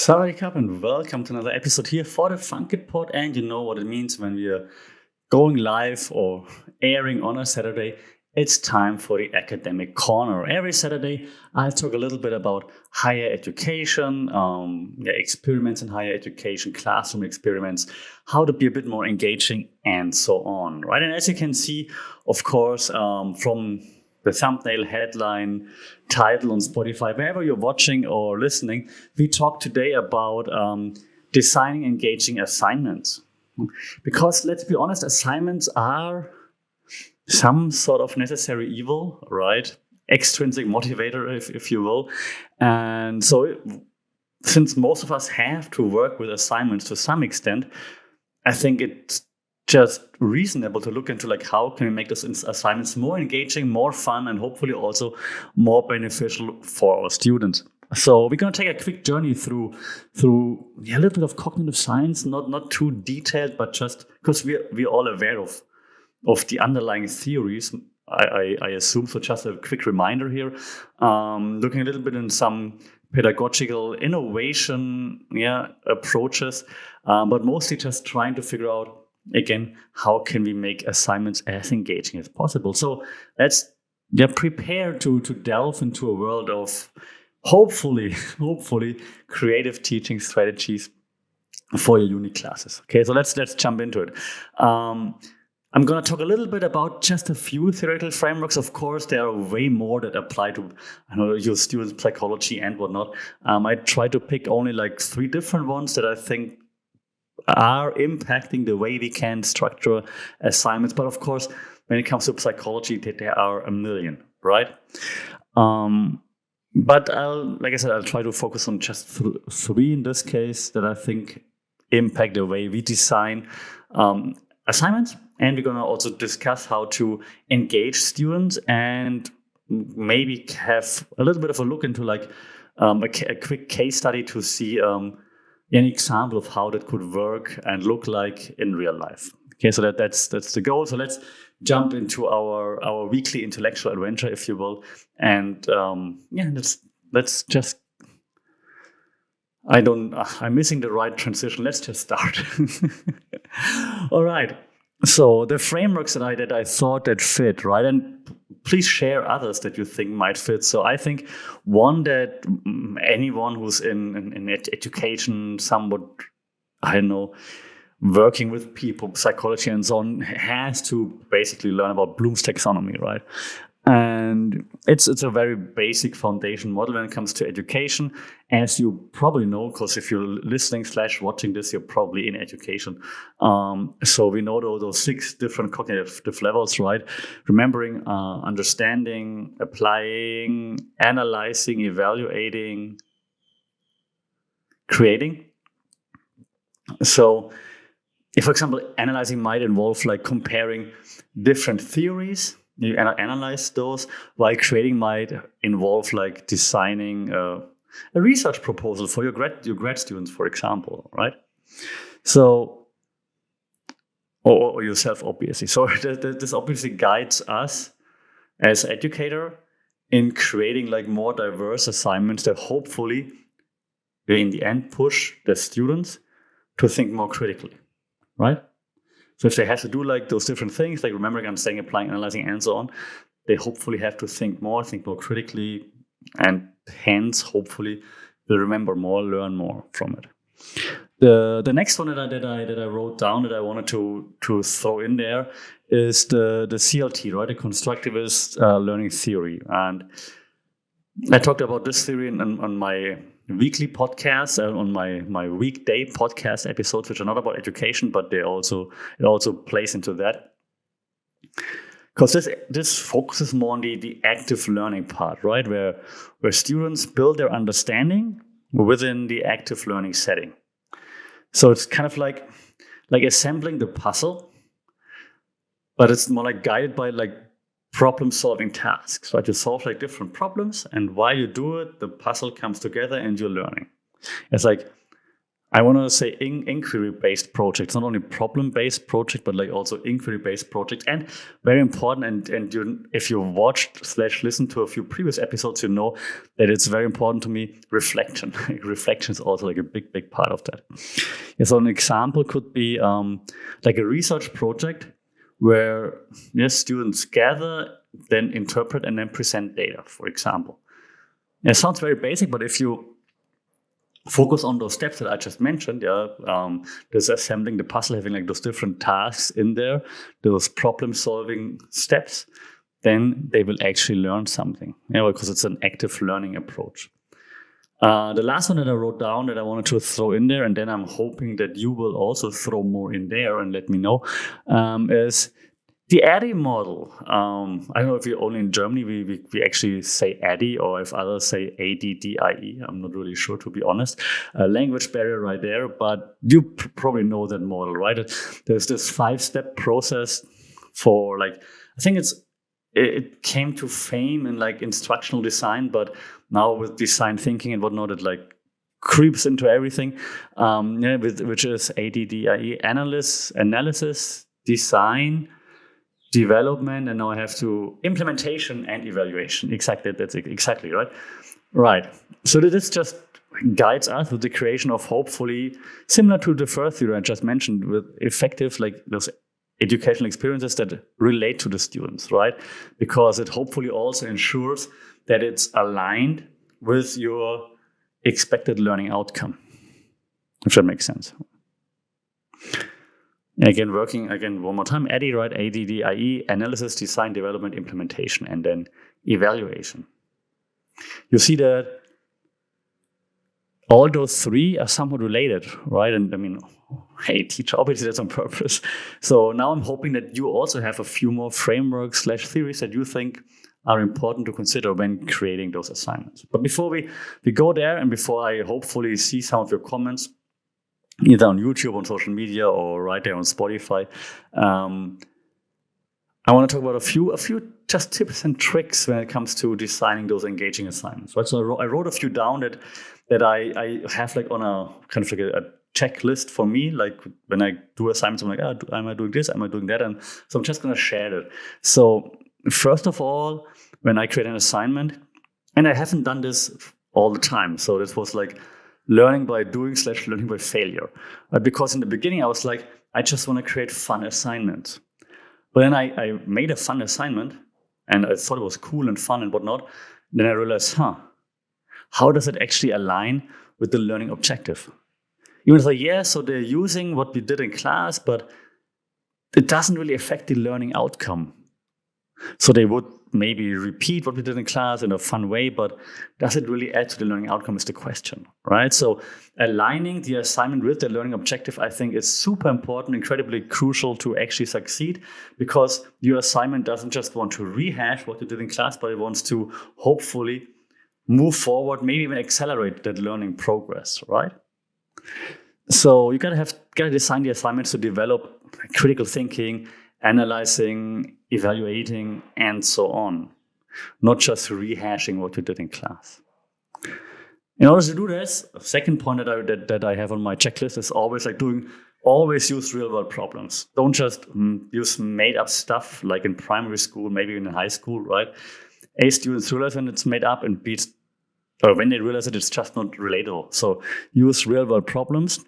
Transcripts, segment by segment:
Sawadee and welcome to another episode here for the Funk It Pod. And you know what it means when we are going live or airing on a Saturday. It's time for the academic corner. Every Saturday, I talk a little bit about higher education, experiments in higher education, classroom experiments, how to be a bit more engaging, and so on. Right? And as you can see, of course, from the thumbnail, headline, title on Spotify, wherever you're watching or listening, we talk today about designing engaging assignments. Because let's be honest, assignments are some sort of necessary evil, right? Extrinsic motivator, if you will. And so since most of us have to work with assignments to some extent, I think it's just reasonable to look into like how can we make those assignments more engaging, more fun, and hopefully also more beneficial for our students. So we're going to take a quick journey through a little bit of cognitive science, not too detailed, but just because we're all aware of the underlying theories, I assume. So just a quick reminder here, looking a little bit in some pedagogical innovation approaches, but mostly just trying to figure out, again, how can we make assignments as engaging as possible? So let's prepare to delve into a world of hopefully creative teaching strategies for your uni classes. Okay, so let's jump into it. I'm going to talk a little bit about just a few theoretical frameworks. Of course, there are way more that apply to your students' psychology and whatnot. I try to pick only like 3 different ones that I think are impacting the way we can structure assignments. But of course, when it comes to psychology, there are a million, right? But I'll try to focus on just 3 in this case that I think impact the way we design assignments. And we're going to also discuss how to engage students and maybe have a little bit of a look into like a quick case study to see an example of how that could work and look like in real life. Okay, so that's the goal. So let's jump into our weekly intellectual adventure, if you will. And let's just. I'm missing the right transition. Let's just start. All right. So the frameworks that I thought that fit, right? And please share others that you think might fit. So I think one that anyone who's in education, somewhat, working with people, psychology and so on, has to basically learn about Bloom's taxonomy, right? And it's a very basic foundation model when it comes to education, as you probably know, because if you're listening / watching this, you're probably in education. So we know those 6 different cognitive levels, right? Remembering, understanding, applying, analyzing, evaluating, creating. So if, for example, analyzing might involve like comparing different theories. You analyze those, while creating might involve like designing a research proposal for your grad students, for example, right? So, or yourself, obviously. So this obviously guides us as educator in creating like more diverse assignments that hopefully, in the end, push the students to think more critically, right? So if they have to do like those different things, like remembering, understanding, applying, analyzing, and so on, they hopefully have to think more critically, and hence hopefully will remember more, learn more from it. The next one that I wrote down that I wanted to throw in there is the CLT, right? The Constructivist Learning Theory, and I talked about this theory on my weekly podcast, on my weekday podcast episodes, which are not about education, but it also plays into that. Because this focuses more on the active learning part, right? Where students build their understanding within the active learning setting. So it's kind of like assembling the puzzle, but it's more like guided by like problem-solving tasks, right? You solve like different problems, and while you do it, the puzzle comes together and you're learning. It's like I want to say inquiry-based projects, not only problem-based project, but like also inquiry-based projects. And very important, and if you watched / listened to a few previous episodes, you know that it's very important to me, reflection. Reflection is also like a big part of that. Yeah, so an example could be like a research project where students gather, then interpret, and then present data, for example. It sounds very basic, but if you focus on those steps that I just mentioned, there's assembling the puzzle, having like those different tasks in there, those problem-solving steps, then they will actually learn something, because it's an active learning approach. The last one that I wrote down that I wanted to throw in there, and then I'm hoping that you will also throw more in there and let me know, is the ADDIE model. I don't know if you're only in Germany, we actually say ADDIE, or if others say ADDIE. I'm not really sure, to be honest. Language barrier right there, but you probably know that model, right? There's this 5-step process for like, I think it came to fame in like instructional design, but now with design thinking and whatnot, it like creeps into everything. Which is ADDIE: analysis, design, development, and now I have to implementation and evaluation. Exactly, that's exactly right. Right. So this just guides us with the creation of, hopefully, similar to the first theory I just mentioned, with effective, like those educational experiences that relate to the students, right? Because it hopefully also ensures that it's aligned with your expected learning outcome, if that makes sense. Again, one more time, ADDIE, right? ADDIE: analysis, design, development, implementation, and then evaluation. You see that all those three are somewhat related, right? And I mean, hey, teacher, obviously that's on purpose. So now I'm hoping that you also have a few more frameworks / theories that you think are important to consider when creating those assignments. But before we go there, and before I hopefully see some of your comments, either on YouTube, on social media, or right there on Spotify, I want to talk about a few just tips and tricks when it comes to designing those engaging assignments. Right, so I wrote a few down that I have like on a kind of like a checklist for me. Like when I do assignments, I'm like, am I doing this? Am I doing that? And so I'm just going to share it. So first of all, when I create an assignment, and I haven't done this all the time, so this was like learning by doing / learning by failure. Because in the beginning, I was like, I just want to create fun assignments. But then I made a fun assignment, and I thought it was cool and fun and whatnot. Then I realized, how does it actually align with the learning objective? Even though, so they're using what we did in class, but it doesn't really affect the learning outcome. So they would maybe repeat what we did in class in a fun way, but does it really add to the learning outcome is the question, right? So aligning the assignment with the learning objective, I think, is super important, incredibly crucial to actually succeed, because your assignment doesn't just want to rehash what you did in class, but it wants to hopefully move forward, maybe even accelerate that learning progress, right? So you gotta design the assignments to develop critical thinking, analyzing, evaluating, and so on. Not just rehashing what you did in class. In order to do this, a second point that I have on my checklist is always use real-world problems. Don't just use made-up stuff like in primary school, maybe even in high school, right? A, students realize when it's made up, and B, when they realize it's just not relatable. So use real-world problems.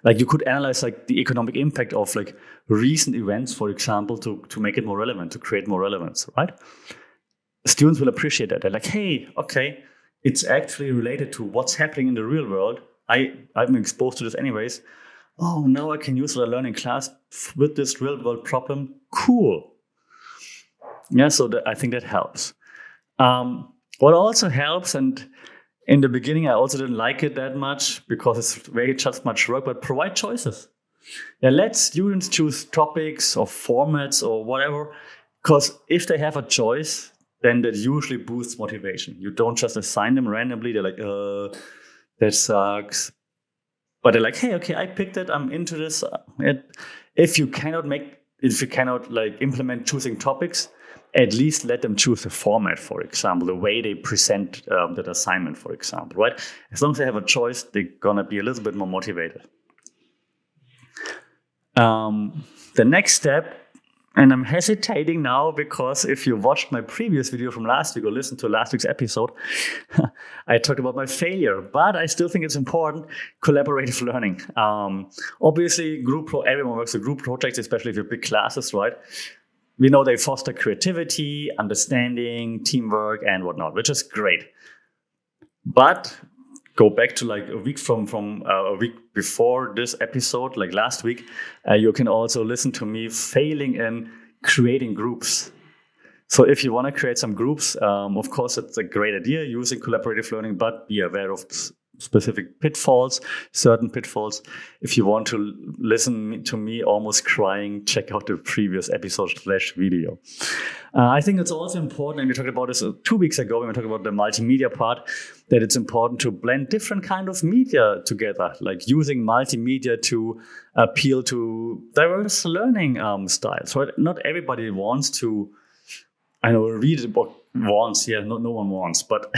Like you could analyze like the economic impact of like recent events, for example, to make it more relevant, to create more relevance, right? Students will appreciate that. They're like, hey, okay, it's actually related to what's happening in the real world. I'm exposed to this anyways. Oh, now I can use what I learn in class with this real world problem. Cool. Yeah, so I think that helps. What also helps, and in the beginning, I also didn't like it that much because it's very just much work, but provide choices. Yeah, let students choose topics or formats or whatever, because if they have a choice, then that usually boosts motivation. You don't just assign them randomly. They're like, that sucks. But they're like, hey, okay, I picked it. I'm into this. If you cannot like implement choosing topics, at least let them choose the format, for example, the way they present that assignment, for example, right? As long as they have a choice, they're going to be a little bit more motivated. The next step, and I'm hesitating now because if you watched my previous video from last week or listened to last week's episode, I talked about my failure, but I still think it's important, collaborative learning. Obviously, everyone works with group projects, especially if you're big classes, right? We know they foster creativity, understanding, teamwork, and whatnot, which is great. But go back to like a week from a week before this episode, like last week, you can also listen to me failing in creating groups. So if you want to create some groups, of course, it's a great idea using collaborative learning, but be aware of specific pitfalls, certain pitfalls. If you want to listen to me almost crying, check out the previous episode/video. I think it's also important, and we talked about this 2 weeks ago when we talked about the multimedia part, that it's important to blend different kind of media together, like using multimedia to appeal to diverse learning styles. Right? Not everybody wants to, read a book wants. Yeah, no one wants, but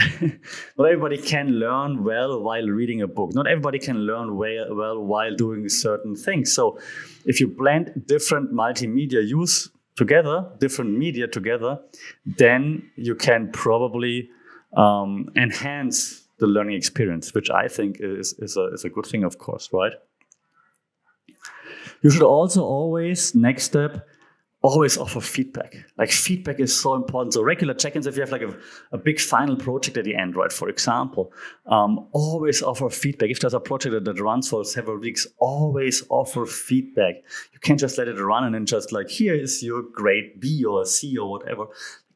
not everybody can learn well while reading a book. Not everybody can learn well while doing certain things. So if you blend different multimedia use together, different media together, then you can probably enhance the learning experience, which I think is a good thing, of course, right? You should also always, next step, always offer feedback. Like feedback is so important. So regular check-ins, if you have like a big final project at the end, right? For example, always offer feedback. If there's a project that runs for several weeks, always offer feedback. You can't just let it run and then just like, here is your grade B or C or whatever.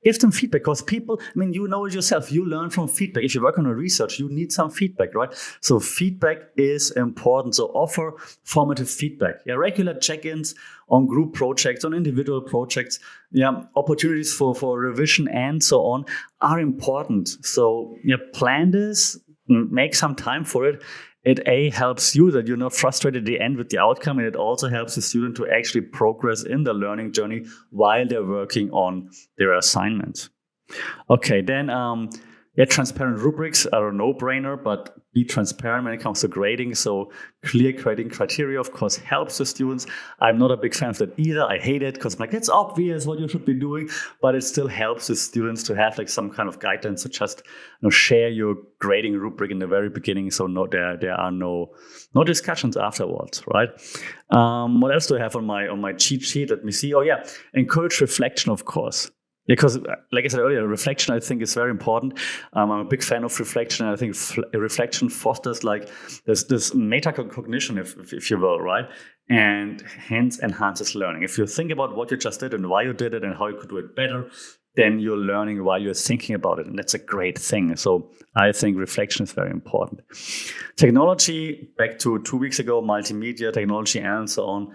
Give them feedback, because people, you know it yourself. You learn from feedback. If you work on a research, you need some feedback, right? So feedback is important. So offer formative feedback. Yeah, regular check-ins on group projects, on individual projects. Yeah, opportunities for revision and so on are important. So plan this, make some time for it. It helps you that you're not frustrated at the end with the outcome, and it also helps the student to actually progress in the learning journey while they're working on their assignments. Okay, then transparent rubrics are a no-brainer, but be transparent when it comes to grading. So clear grading criteria, of course, helps the students. I'm not a big fan of that either. I hate it because it's obvious what you should be doing, but it still helps the students to have like some kind of guidelines. So just share your grading rubric in the very beginning, so there are no discussions afterwards, right? What else do I have on my cheat sheet? Let me see. Oh yeah, encourage reflection, of course. Because, like I said earlier, reflection I think is very important. I'm a big fan of reflection. I think reflection fosters like this metacognition, if you will, right? And hence enhances learning. If you think about what you just did and why you did it and how you could do it better, then you're learning while you're thinking about it, and that's a great thing. So I think reflection is very important. Technology, back to 2 weeks ago, multimedia, technology, and so on,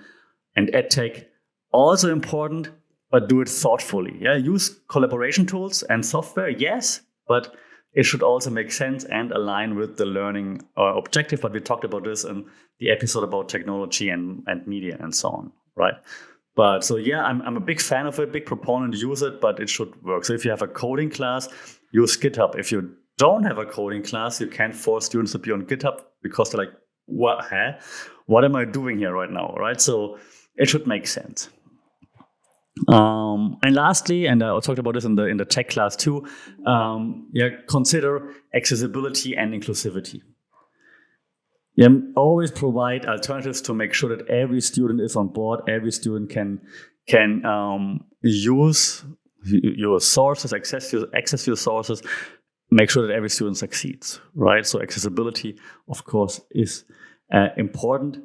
and edtech, also important. But do it thoughtfully. Yeah, use collaboration tools and software, yes, but it should also make sense and align with the learning objective. But we talked about this in the episode about technology and media and so on, right? But so yeah, I'm a big fan of it, big proponent, use it, but it should work. So if you have a coding class, use GitHub. If you don't have a coding class, you can't force students to be on GitHub because they're like, what am I doing here right now, right? So it should make sense. And lastly, and I talked about this in the tech class too, consider accessibility and inclusivity. Always provide alternatives to make sure that every student is on board. Every student can use your sources, access your sources. Make sure that every student succeeds, right? So accessibility, of course, is important.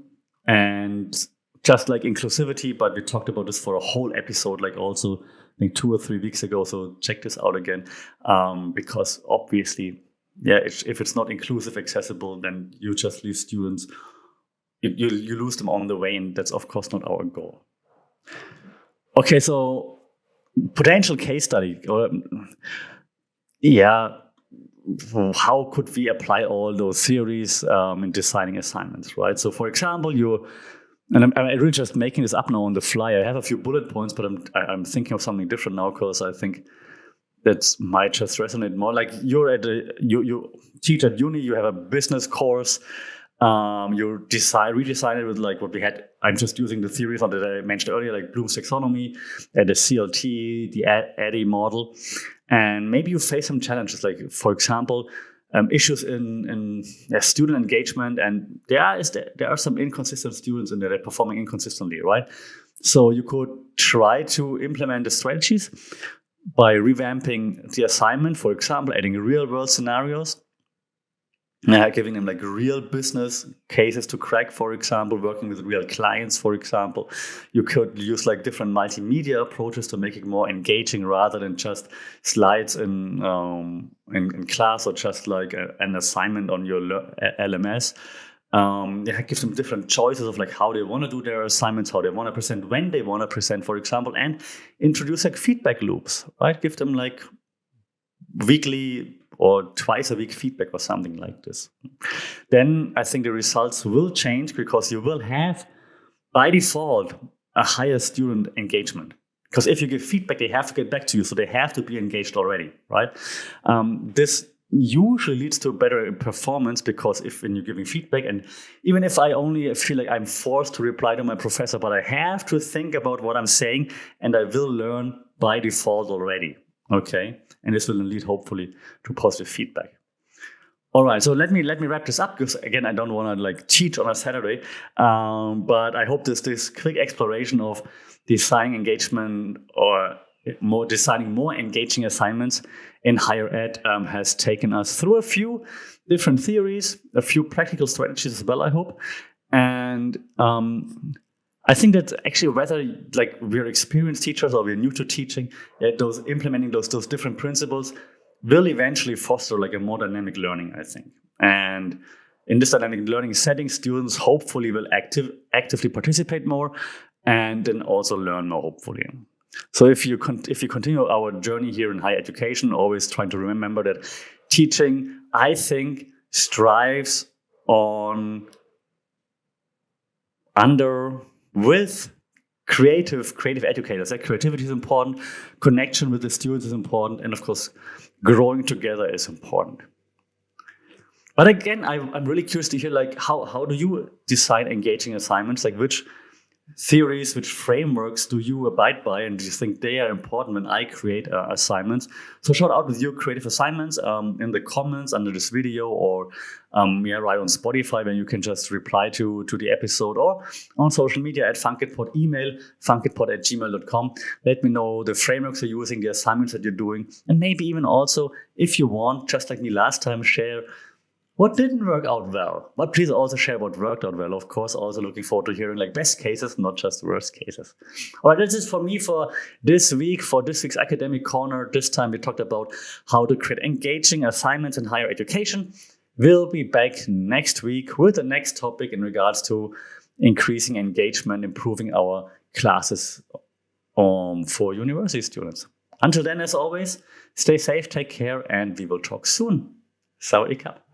And just like inclusivity, but we talked about this for a whole episode, like also I think 2 or 3 weeks ago. So check this out again, because obviously, if it's not inclusive, accessible, then you just leave students, you lose them on the way, and that's of course not our goal. Okay, so potential case study. How could we apply all those theories in designing assignments, right? So for example, And I'm really just making this up now on the fly. I have a few bullet points, but I'm thinking of something different now because I think that might just resonate more. Like you're at you teach at uni, you have a business course. You redesign it with like what we had. I'm just using the theories that I mentioned earlier, like Bloom's taxonomy, the CLT, the ADDIE model, and maybe you face some challenges, like for example, issues in student engagement, and there are some inconsistent students in there that are performing inconsistently, right? So you could try to implement the strategies by revamping the assignment, for example, adding real world scenarios. Giving them like real business cases to crack, for example, working with real clients, for example. You could use like different multimedia approaches to make it more engaging rather than just slides in class or just like an assignment on your LMS. Give them different choices of like how they want to do their assignments, how they want to present, when they want to present, for example, and introduce like feedback loops, right? Give them like weekly or twice a week feedback or something like this. Then I think the results will change because you will have, by default, a higher student engagement. Because if you give feedback, they have to get back to you, so they have to be engaged already, right? This usually leads to better performance because when you're giving feedback, and even if I only feel like I'm forced to reply to my professor, but I have to think about what I'm saying, and I will learn by default already. Okay, and this will lead hopefully to positive feedback. All right, so let me wrap this up because again, I don't want to like teach on a Saturday, but I hope this quick exploration of designing engagement or designing more engaging assignments in higher ed has taken us through a few different theories, a few practical strategies as well, I hope, and I think that actually whether like we're experienced teachers or we're new to teaching, implementing those different principles will eventually foster like a more dynamic learning, I think. And in this dynamic learning setting, students hopefully will actively participate more and then also learn more, hopefully. So if you continue our journey here in higher education, always trying to remember that teaching, I think, strives on with creative educators. Like creativity is important, connection with the students is important, and of course, growing together is important. But again, I'm really curious to hear like how do you design engaging assignments? Like which theories, which frameworks do you abide by, and do you think they are important when I create assignments? So shout out with your creative assignments in the comments under this video, or right on Spotify, where you can just reply to the episode, or on social media at funkitpod, email funkitpod@gmail.com. Let me know the frameworks you're using, the assignments that you're doing, and maybe even also, if you want, just like me last time, share what didn't work out well. But please also share what worked out well. Of course, also looking forward to hearing like best cases, not just worst cases. All right, that's it for me for this week, for this week's Academic Corner. This time we talked about how to create engaging assignments in higher education. We'll be back next week with the next topic in regards to increasing engagement, improving our classes for university students. Until then, as always, stay safe, take care, and we will talk soon. Sawadee Cup.